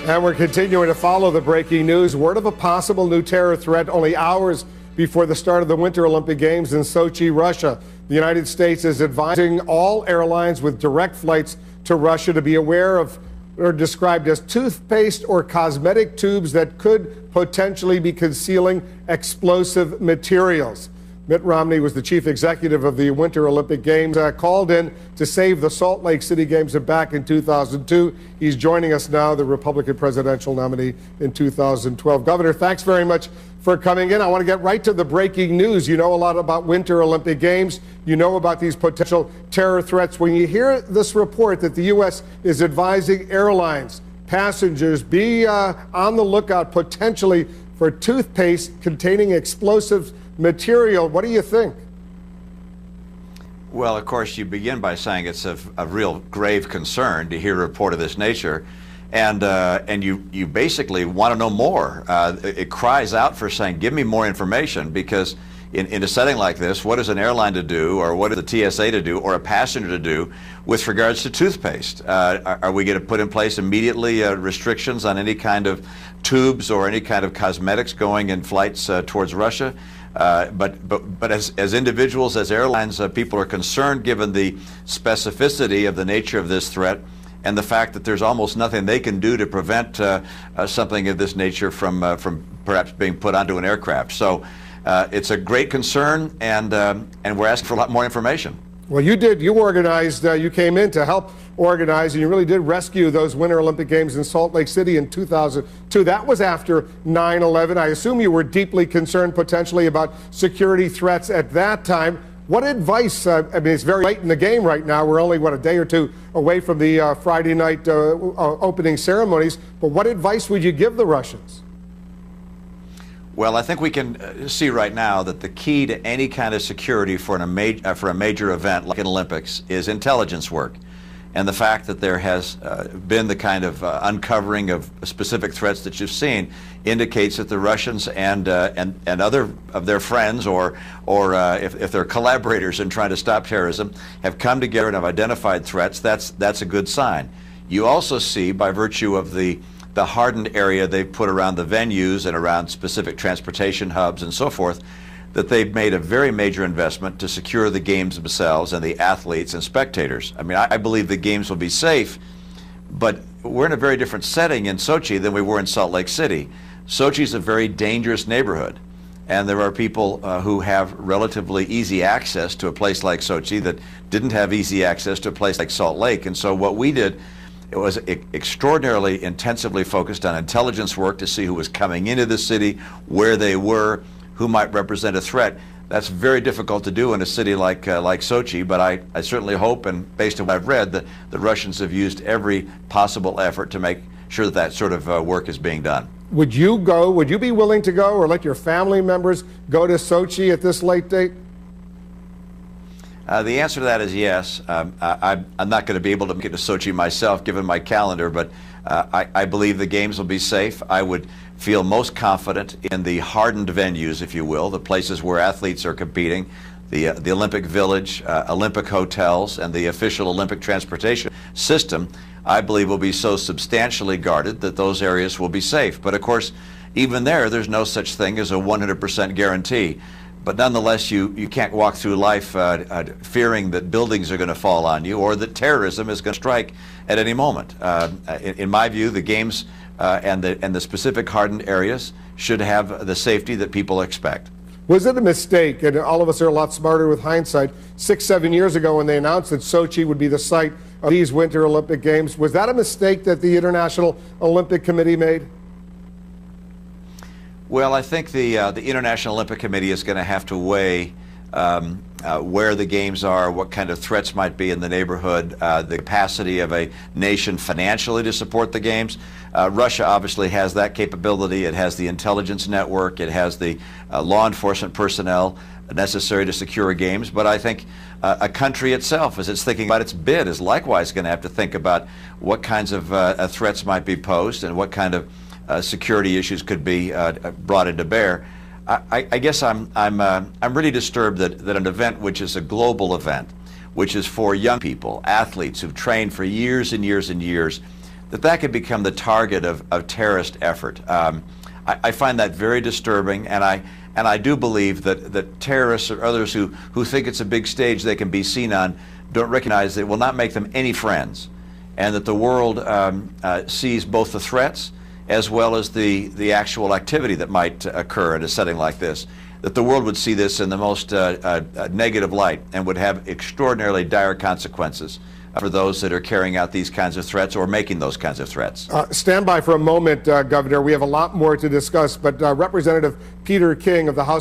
And we're continuing to follow the breaking news. Word of a possible new terror threat only hours before the start of the Winter Olympic Games in Sochi, Russia. The United States is advising all airlines with direct flights to Russia to be aware of what are described as toothpaste or cosmetic tubes that could potentially be concealing explosive materials. Mitt Romney was the chief executive of the Winter Olympic Games, called in to save the Salt Lake City Games back in 2002. He's joining us now, the Republican presidential nominee in 2012. Governor, thanks very much for coming in. I want to get right to the breaking news. You know a lot about Winter Olympic Games. You know about these potential terror threats. When you hear this report that the U.S. is advising airlines, passengers, be on the lookout potentially for toothpaste containing explosive material, what do you think? Well, of course, you begin by saying it's of real grave concern to hear a report of this nature, and you basically want to know more. It cries out for saying, give me more information, because in a setting like this, what is an airline to do, or what is the TSA to do, or a passenger to do with regards to toothpaste? Are we going to put in place immediately restrictions on any kind of tubes or any kind of cosmetics going in flights towards Russia? But as individuals, as airlines, people are concerned, given the specificity of the nature of this threat and the fact that there's almost nothing they can do to prevent something of this nature from perhaps being put onto an aircraft. So it's a great concern, and we're asking for a lot more information. Well, you organized, you came in to help organize, and you really did rescue those Winter Olympic Games in Salt Lake City in 2002. That was after 9/11. I assume you were deeply concerned potentially about security threats at that time. What advice, I mean, it's very late in the game right now. We're only, a day or two away from the Friday night opening ceremonies. But what advice would you give the Russians? Well, I think we can see right now that the key to any kind of security for a major event like an Olympics is intelligence work. And the fact that there has been the kind of uncovering of specific threats that you've seen indicates that the Russians and other of their friends, or if they're collaborators in trying to stop terrorism, have come together and have identified threats. That's a good sign. You also see, by virtue of the hardened area they've put around the venues and around specific transportation hubs and so forth, that they've made a very major investment to secure the games themselves and the athletes and spectators. I mean, I believe the games will be safe, but we're in a very different setting in Sochi than we were in Salt Lake City. Sochi is a very dangerous neighborhood, and there are people who have relatively easy access to a place like Sochi that didn't have easy access to a place like Salt Lake. And so what we did, it was extraordinarily intensively focused on intelligence work to see who was coming into the city, where they were, who might represent a threat. That's very difficult to do in a city like Sochi, but I certainly hope, and based on what I've read, that the Russians have used every possible effort to make sure that that sort of work is being done. Would you go? Would you be willing to go, or let your family members go to Sochi at this late date? The answer to that is yes. I'm not going to be able to make it to Sochi myself, given my calendar, but I believe the games will be safe. I would feel most confident in the hardened venues, if you will, the places where athletes are competing, the Olympic Village, Olympic hotels, and the official Olympic transportation system. I believe will be so substantially guarded that those areas will be safe. But of course, even there's no such thing as a 100% guarantee. But nonetheless, you can't walk through life fearing that buildings are going to fall on you or that terrorism is going to strike at any moment. In my view, the games and the specific hardened areas should have the safety that people expect. Was it a mistake, and all of us are a lot smarter with hindsight, 6-7 years ago when they announced that Sochi would be the site of these Winter Olympic Games? Was that a mistake that the International Olympic Committee made? Well, I think the International Olympic Committee is going to have to weigh where the games are, what kind of threats might be in the neighborhood, the capacity of a nation financially to support the games. Russia obviously has that capability. It has the intelligence network. It has the law enforcement personnel necessary to secure games. But I think a country itself, as it's thinking about its bid, is likewise going to have to think about what kinds of threats might be posed and what kind of security issues could be brought into bear. I guess I'm really disturbed that an event which is a global event, which is for young people, athletes who've trained for years and years and years, that could become the target of terrorist effort. I find that very disturbing, and I do believe that terrorists or others who think it's a big stage they can be seen on don't recognize that it will not make them any friends, and that the world sees both the threats as well as the actual activity that might occur in a setting like this, that the world would see this in the most negative light and would have extraordinarily dire consequences for those that are carrying out these kinds of threats or making those kinds of threats. Stand by for a moment, Governor. We have a lot more to discuss, but Representative Peter King of the House